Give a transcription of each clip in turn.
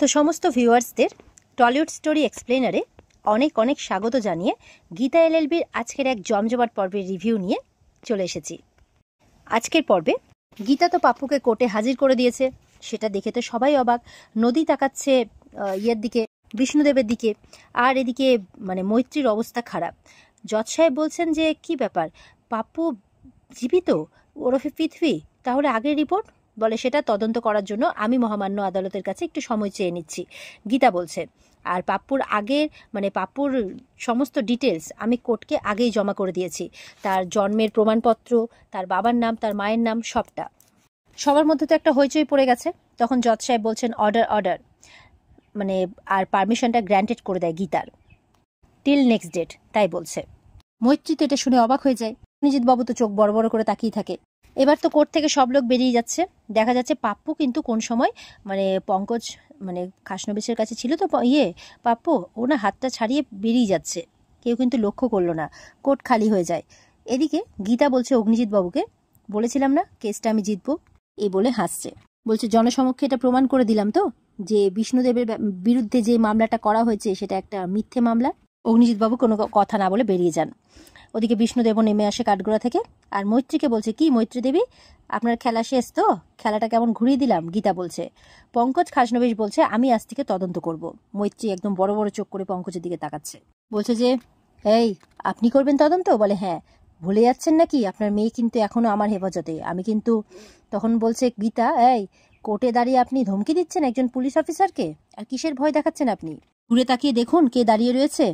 তো সমস্ত ভিউয়ার্সদের টলিউড স্টোরি এক্সপ্লেনারে অনেক অনেক স্বাগত জানিয়ে গীতা এলএলবির আজকের এক জমজমাট পর্বের রিভিউ নিয়ে চলে এসেছি। আজকের পর্বে গীতা তো পাপ্পুকে কোর্টে হাজির করে দিয়েছে, সেটা দেখে তো সবাই অবাক। নদী তাকাচ্ছে ইয়ের দিকে, বিষ্ণুদেবের দিকে, আর এদিকে মানে মৈত্রীর অবস্থা খারাপ। জজ সাহেব বলছেন যে কি ব্যাপার, পাপ্পু জীবিত ওরফে পৃথ্বী, তাহলে আগের রিপোর্ট? বলে সেটা তদন্ত করার জন্য আমি মহামান্য আদালতের কাছে একটু সময় চেয়ে নিচ্ছি, গীতা বলছে। আর পাপ্পুর আগের মানে পাপ্পুর সমস্ত ডিটেলস আমি কোর্টকে আগেই জমা করে দিয়েছি, তার জন্মের প্রমাণপত্র, তার বাবার নাম, তার মায়ের নাম, সবটা। সবার মধ্যে তো একটা হইচই পড়ে গেছে। তখন জজ সাহেব বলছেন অর্ডার অর্ডার, মানে আর পারমিশনটা গ্র্যান্টেড করে দেয় গীতার, টিল নেক্সট ডেট, তাই বলছে। মৈত্রী তো এটা শুনে অবাক হয়ে যায়। অগ্নিজিৎ বাবু তো চোখ বড় বড় করে তাকিয়ে থাকে। এবার তো কোর্ট থেকে সব লোক বেরিয়ে যাচ্ছে। দেখা যাচ্ছে পাপ্পু কিন্তু কোন সময় মানে পঙ্কজ মানে খাসনবিশের কাছে ছিল তো পাপ্পু, ও না হাতটা ছাড়িয়ে বেরিয়ে যাচ্ছে, কেউ কিন্তু লক্ষ্য করলো না। কোর্ট খালি হয়ে যায়। এদিকে গীতা বলছে অগ্নিজিৎ বাবুকে, বলেছিলাম না কেসটা আমি জিতবো, এই বলে হাসছে। বলছে জনসমক্ষে এটা প্রমাণ করে দিলাম তো যে বিষ্ণুদেবের বিরুদ্ধে যে মামলাটা করা হয়েছে সেটা একটা মিথ্যে মামলা। অগ্নিজিৎ বাবু কোনো কথা না বলে বেরিয়ে যান। ওদিকে বিষ্ণুদেবও নেমে আসে কাঠগোড়া থেকে, আর মৈত্রীকে বলছে কি মৈত্রী দেবী, আপনার খেলা শেষ তো, খেলাটা কেমন ঘুরিয়ে দিলাম? গীতা বলছে। পঙ্কজ খাসনবিশ বলছে আমি আজ থেকে তদন্ত করব। মৈত্রী একদম বড় বড় চোখ করে পঙ্কজের দিকে তাকাচ্ছে, বলছে যে এই আপনি করবেন তদন্ত? বলে হ্যাঁ। ভুলে যাচ্ছেন নাকি আপনার মেয়ে কিন্তু এখনো আমার হেফাজতে, আমি কিন্তু। তখন বলছে গীতা, এই কোর্টে দাঁড়িয়ে আপনি ধমকি দিচ্ছেন একজন পুলিশ অফিসারকে, আর কিসের ভয় দেখাচ্ছেন আপনি? ঘুরে তাকিয়ে দেখুন কে দাঁড়িয়ে রয়েছে।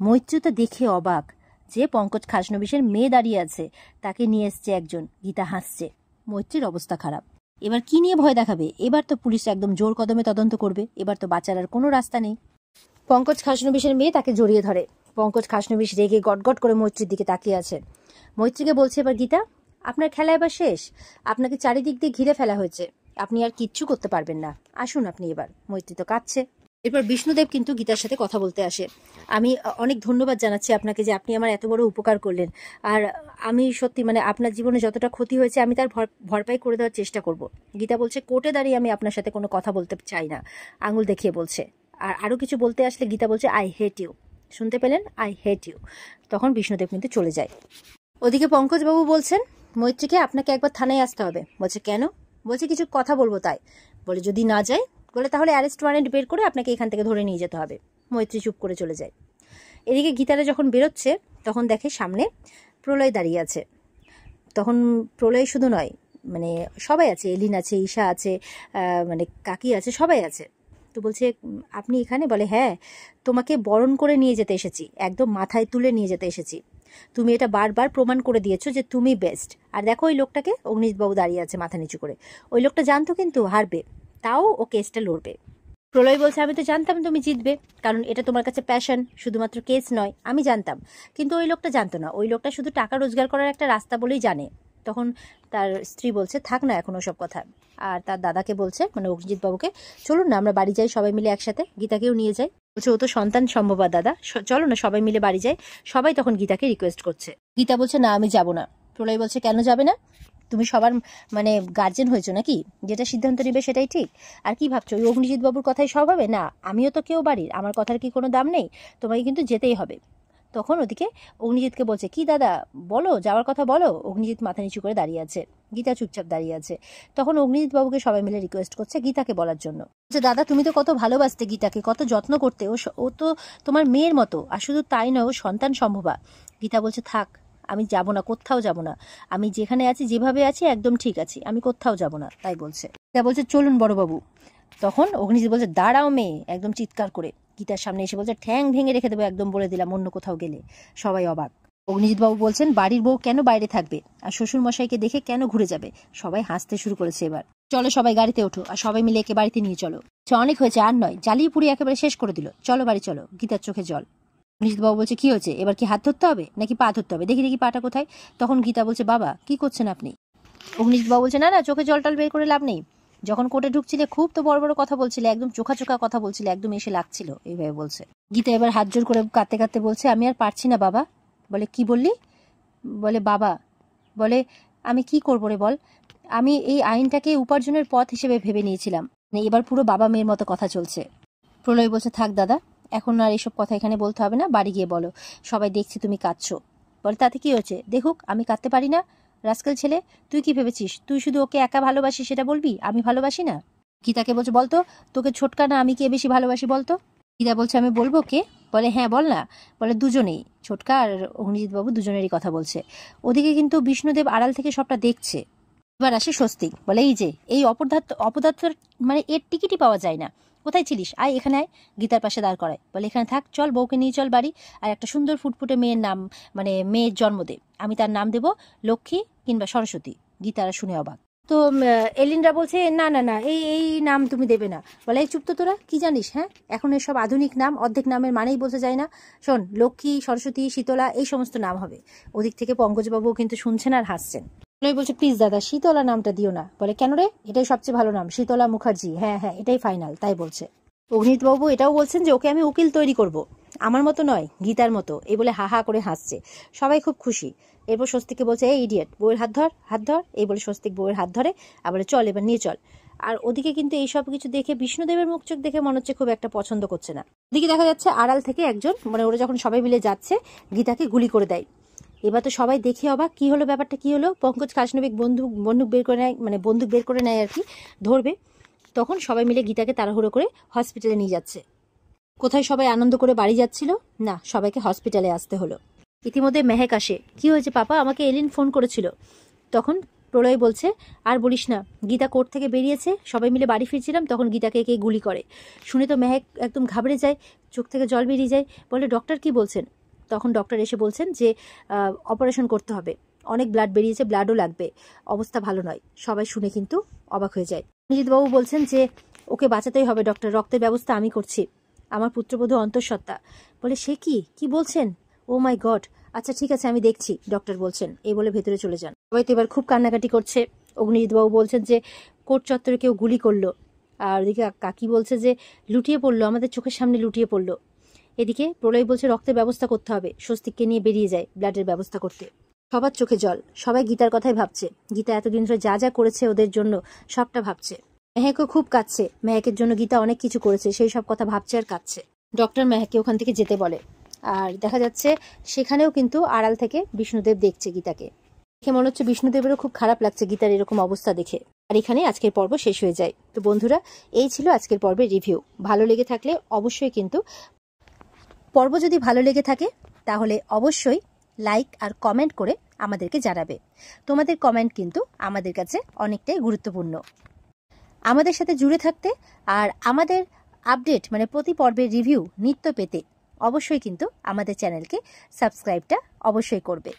মৈত্রী তো দেখে অবাক যে পঙ্কজ খাসনবিশের মেয়ে দাঁড়িয়ে আছে, তাকে নিয়ে এসছে একজন। গীতা হাসছে। মৈত্রীর অবস্থা খারাপ। এবার কি নিয়ে ভয় দেখাবে? এবার তো পুলিশ একদম জোর কদমে তদন্ত করবে, এবার তো বাঁচার আর কোনো রাস্তা নেই। পঙ্কজ খাসনবিশের মেয়ে তাকে জড়িয়ে ধরে। পঙ্কজ খাসনবিশ রেগে গটগট করে মৈত্রীর দিকে তাকিয়ে আছে। মৈত্রীকে বলছে এবার গীতা, আপনার খেলা এবার শেষ, আপনাকে চারিদিক দিয়ে ঘিরে ফেলা হয়েছে, আপনি আর কিচ্ছু করতে পারবেন না, আসুন আপনি এবার। মৈত্রী তো কাঁদছে। এরপর বিষ্ণুদেব কিন্তু গীতার সাথে কথা বলতে আসে। আমি অনেক ধন্যবাদ জানাচ্ছি আপনাকে যে আপনি আমার এত বড় উপকার করলেন, আর আমি সত্যি মানে আপনার জীবনে যতটা ক্ষতি হয়েছে আমি তার ভরপাই করে দেওয়ার চেষ্টা করব। গীতা বলছে কোর্টে দাঁড়িয়ে আমি আপনার সাথে কোনো কথা বলতে চাই না, আঙুল দেখিয়ে বলছে। আর আরও কিছু বলতে আসলে গীতা বলছে আই হেট ইউ, শুনতে পেলেন, আই হেট ইউ। তখন বিষ্ণুদেব কিন্তু চলে যায়। ওদিকে পঙ্কজবাবু বলছেন মৈত্রীকে আপনাকে একবার থানায় আসতে হবে। বলছে কেন? বলছে কিছু কথা বলবো তাই। বলে যদি না যায়, বলে তাহলে অ্যারেস্ট ওয়ারেন্ট বের করে আপনাকে এখান থেকে ধরে নিয়ে যেতে হবে। মৈত্রী চুপ করে চলে যায়। এদিকে গীতারা যখন বেরোচ্ছে তখন দেখে সামনে প্রলয় দাঁড়িয়ে আছে। তখন প্রলয় শুধু নয়, মানে সবাই আছে, এলিন আছে, ঈশা আছে, মানে কাকি আছে, সবাই আছে। তো বলছে আপনি এখানে? বলে হ্যাঁ, তোমাকে বরণ করে নিয়ে যেতে এসেছি, একদম মাথায় তুলে নিয়ে যেতে এসেছি। তুমি এটা বারবার প্রমাণ করে দিয়েছো যে তুমি বেস্ট। আর দেখো ওই লোকটাকে, অগ্নিজিৎবাবু দাঁড়িয়ে আছে মাথা নিচু করে, ওই লোকটা জানতো কিন্তু হারবে, তাও ও কেসটা লড়বে। প্রলয় বলছে আমি তো জানতাম তুমি জিতবে, কারণ এটা তোমার কাছে প্যাশন, শুধুমাত্র কেস নয়, আমি জানতাম। কিন্তু ওই লোকটা জানতো না, ওই লোকটা শুধু টাকা রোজগার করার একটা রাস্তা বলেই জানে। তখন তার স্ত্রী বলছে থাক না এখন ওসব কথা। আর তার দাদাকে বলছে, মানে অগ্নিজিৎ বাবুকে, চলুন না আমরা বাড়ি যাই সবাই মিলে একসাথে, গীতাকেও নিয়ে যাই। বলছে ও তো সন্তান সম্ভবা দাদা, চলো না সবাই মিলে বাড়ি যাই। সবাই তখন গীতাকে রিকোয়েস্ট করছে। গীতা বলছে না আমি যাব না। প্রলয় বলছে কেন যাবে না? তুমি সবার মানে গার্জেন হয়েছো নাকি, যেটা সিদ্ধান্ত নিবে সেটাই ঠিক। আর কি ভাবছো ওই অগ্নিজিৎ বাবুর কথাই সব হবে? না, আমিও তো কেউ বাড়ির, আমার কথার কি কোনো দাম নেই? তোমাকে কিন্তু যেতেই হবে। তখন ওদিকে অগ্নিজিৎকে বলছে কি দাদা বলো, যাওয়ার কথা বলো। অগ্নিজিৎ মাথা নিচু করে দাঁড়িয়ে আছে, গীতা চুপচাপ দাঁড়িয়ে আছে। তখন অগ্নিজিৎ বাবুকে সবাই মিলে রিকোয়েস্ট করছে গীতাকে বলার জন্য, যে দাদা তুমি তো কত ভালোবাসতে গীতাকে, কত যত্ন করতে, ও তো তোমার মেয়ের মতো, আর শুধু তাই নয় ও সন্তান সম্ভবা। গীতা বলছে থাক, আমি যাব না, কোথাও যাব না, আমি যেখানে আছি যেভাবে আছি একদম ঠিক আছি, আমি কোথাও যাব না, তাই বলছে। গীতা বলছে চলুন বড়বাবু। তখন অগ্নিজিৎ বলছে দাঁড়াও মেয়ে, একদম চিৎকার করে গীতার সামনে এসে বলছে ঠ্যাং ভেঙে রেখে দেবো একদম, বলে দিলাম অন্য কোথাও গেলে। সবাই অবাক। অগ্নিজিৎ বাবু বলছেন বাড়ির বউ কেন বাইরে থাকবে, আর শ্বশুর মশাইকে দেখে কেন ঘুরে যাবে? সবাই হাসতে শুরু করেছে। এবার চলো সবাই গাড়িতে ওঠো, আর সবাই মিলে একে বাড়িতে নিয়ে চলো। অনেক হয়েছে, আর নয়, জ্বালিয়ে পুড়িয়ে একেবারে শেষ করে দিল, চলো বাড়ি চলো। গীতার চোখে জল। অগ্নিজিৎ বাবু বলছে কি হয়েছে, এবার কি হাত ধরতে হবে নাকি পা ধরতে হবে? দেখি দেখি পাটা কোথায়। তখন গীতা বলছে বাবা কি করছেন আপনি? অগ্নিজিৎ বাবু বলছে না না, চোখে জল টল বের করে লাভ নেই, যখন কোর্টে ঢুকছিলে খুব তো বড় বড় কথা বলছিলে, একদম চোখা চোখা কথা বলছিলে, একদম এসে লাগছিল, এইভাবে বলছে। গীতা এবার হাত জোর করে কাঁদতে কাঁদতে বলছে আমি আর পারছি না বাবা। বলে কি বললি? বলে বাবা, বলে আমি কি করবো রে বল, আমি এই আইনটাকে উপার্জনের পথ হিসেবে ভেবে নিয়েছিলাম, এবার পুরো বাবা মেয়ের মতো কথা চলছে। প্রলয় বলছে, থাক দাদা, এখন আর এসব কথা এখানে বলতে হবে না, বাড়ি গিয়ে বলো, সবাই দেখছি তুমি কাঁদছো। বলে, তাতে কি হয়েছে, দেখুক আমি কাঁদতে পারি না। রাস্কেল ছেলে, তুই কি ভেবেছিস তুই শুধু ওকে একা ভালোবাসি সেটা বলবি, আমি ভালোবাসি না? গীতাকে বলছে, বলতো তোকে ছোটকা না আমি কে বেশি ভালোবাসি বলতো? গীতা বলছে, আমি বলবো কে? বলে, হ্যাঁ বল না। বলে, দুজনেই, ছোটকা আর অগ্নিজিৎ বাবু দুজনেরই কথা বলছে। ওদিকে কিন্তু বিষ্ণুদেব আড়াল থেকে সবটা দেখছে। এবার আসে স্বস্তিক, বলে, এই যে এই অপদার্থ মানে এর টিকিটই পাওয়া যায় না, কোথায় ছিলিস, আয় এখানে আয়। গীতার পাশে দাঁড় করায়, বলে, এখানে থাক, চল বউকে নিয়ে চল বাড়ি, আর একটা সুন্দর ফুটফুটে মেয়ের নাম মানে মেয়ের জন্ম দে, আমি তার নাম দেব লক্ষ্মী কিংবা সরস্বতী। গীতারা শুনে অবাক। তো এলিনরা বলছে, না না না, এই এই নাম তুমি দেবে না। বলে, এই চুপ তো তোরা, কি জানিস? হ্যাঁ, এখন এসব আধুনিক নাম, অর্ধেক নামের মানেই বলতে যায় না। শোন, লক্ষ্মী, সরস্বতী, শীতলা এই সমস্ত নাম হবে। ওদিক থেকে পঙ্কজবাবুও কিন্তু শুনছেন আর হাসছেন। বলছে, প্লিজ দাদা, শীতলা নামটা দিও না। বলে, কেন রে, এটাই সবচেয়ে ভালো নাম, শীতলা মুখার্জি। হ্যাঁ হ্যাঁ, এটাই ফাইনাল, তাই বলছে। অগ্নিজিৎবাবু এটাও বলছেন যে ওকে আমি উকিল তৈরি করব, আমার মতো নয়, গীতার মতো। এই বলে হা হা করে হাসছে, সবাই খুব খুশি। এরপর স্বস্তিককে বলছে, এই ইডিয়েট, বউয়ের হাত ধর, হাত ধর। এই বলে স্বস্তিক বউয়ের হাত ধরে, আবার চল এবার নিয়ে চল। আর ওদিকে কিন্তু এই সব কিছু দেখে বিষ্ণুদেবের মুখ চোখ দেখে মনে হচ্ছে খুব একটা পছন্দ করছে না। ওদিকে দেখা যাচ্ছে আড়াল থেকে একজন, মানে ওরা যখন সবাই মিলে যাচ্ছে, গীতাকে গুলি করে দেয়। এবার তো সবাই দেখে অবাক, কি হলো, ব্যাপারটা কি হলো। পঙ্কজ কাশনবিক বন্দুক বের করে নেয়, মানে বন্দুক বের করে নেয় আর কি, ধরবে। তখন সবাই মিলে গীতাকে তাড়াহুড়ো করে হসপিটালে নিয়ে যাচ্ছে। কোথায় সবাই আনন্দ করে বাড়ি যাচ্ছিল না, সবাইকে হসপিটালে আসতে হলো। ইতিমধ্যে মেহেক আসে, কি হয়েছে পাপা, আমাকে এলিন ফোন করেছিল। তখন প্রলয় বলছে, আর বলিস না, গীতা কোর্ট থেকে বেরিয়েছে, সবাই মিলে বাড়ি ফিরছিলাম, তখন গীতাকে কে গুলি করে। শুনে তো মেহেক একদম ঘাবড়ে যায়, চোখ থেকে জল বেরিয়ে যায়। বলে, ডক্টর কি বলছেন? তখন ডক্টর এসে বলছেন যে অপারেশন করতে হবে, অনেক ব্লাড বেরিয়েছে, ব্লাডও লাগবে, অবস্থা ভালো নয়। সবাই শুনে কিন্তু অবাক হয়ে যায়। অগ্নিজিৎবাবু বলছেন যে ওকে বাঁচাতেই হবে ডক্টর, রক্তের ব্যবস্থা আমি করছি, আমার পুত্রবধূ অন্তঃসত্ত্বা। বলে, সে কি বলছেন? ও মাই গড, আচ্ছা ঠিক আছে আমি দেখছি, ডক্টর বলছেন। এই বলে ভেতরে চলে যান। সবাই তো এবার খুব কান্নাকাটি করছে। অগ্নিজিৎবাবু বলছেন যে কোর্ট চত্বরে কেউ গুলি করলো, আর ওদিকে কাকি বলছে যে লুটিয়ে পড়লো, আমাদের চোখের সামনে লুটিয়ে পড়লো। এদিকে প্রলয় বলছে রক্তের ব্যবস্থা করতে হবে, স্বস্তিককে নিয়ে বেরিয়ে যায় ব্লাডের ব্যবস্থা করতে। সবার চোখে জল, সবাই গীতার কথাই ভাবছে, গীতা এতদিন ধরে যা যা করেছে ওদের জন্য সবটা ভাবছে। মেহেকও খুব কাঁদছে, মেহেকের জন্য গীতা অনেক কিছু করেছে, সেই সব কথা ভাবছে আর কাঁদছে। ডক্টর মেহেককে ওখান থেকে যেতে বলে। আর দেখা যাচ্ছে সেখানেও কিন্তু আড়াল থেকে বিষ্ণুদেব দেখছে গীতাকে। দেখে মনে হচ্ছে বিষ্ণুদেবেরও খুব খারাপ লাগছে গীতার এরকম অবস্থা দেখে। আর এখানে আজকের পর্ব শেষ হয়ে যায়। তো বন্ধুরা, এই ছিল আজকের পর্বের রিভিউ। ভালো লেগে থাকলে অবশ্যই কিন্তু পর্ব যদি ভালো লেগে থাকে তাহলে অবশ্যই লাইক আর কমেন্ট করে আমাদেরকে জানাবে। তোমাদের কমেন্ট কিন্তু আমাদের কাছে অনেকটাই গুরুত্বপূর্ণ। আমাদের সাথে জুড়ে থাকতে আর আমাদের আপডেট মানে প্রতি পর্বের রিভিউ নিত্য পেতে অবশ্যই কিন্তু আমাদের চ্যানেলকে সাবস্ক্রাইবটা অবশ্যই করবে।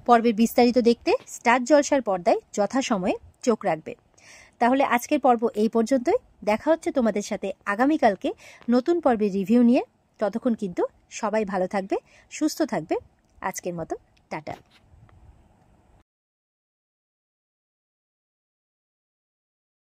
পর্বের বিস্তারিত দেখতে স্টার জলসার পর্দায় যথাসময়ে চোখ রাখবে। তাহলে আজকের পর্ব এই পর্যন্তই। দেখা হচ্ছে তোমাদের সাথে আগামীকালকে নতুন পর্বের রিভিউ নিয়ে। ততক্ষণ কিন্তু সবাই ভালো থাকবে, সুস্থ থাকবে। আজকের মতো টাটা।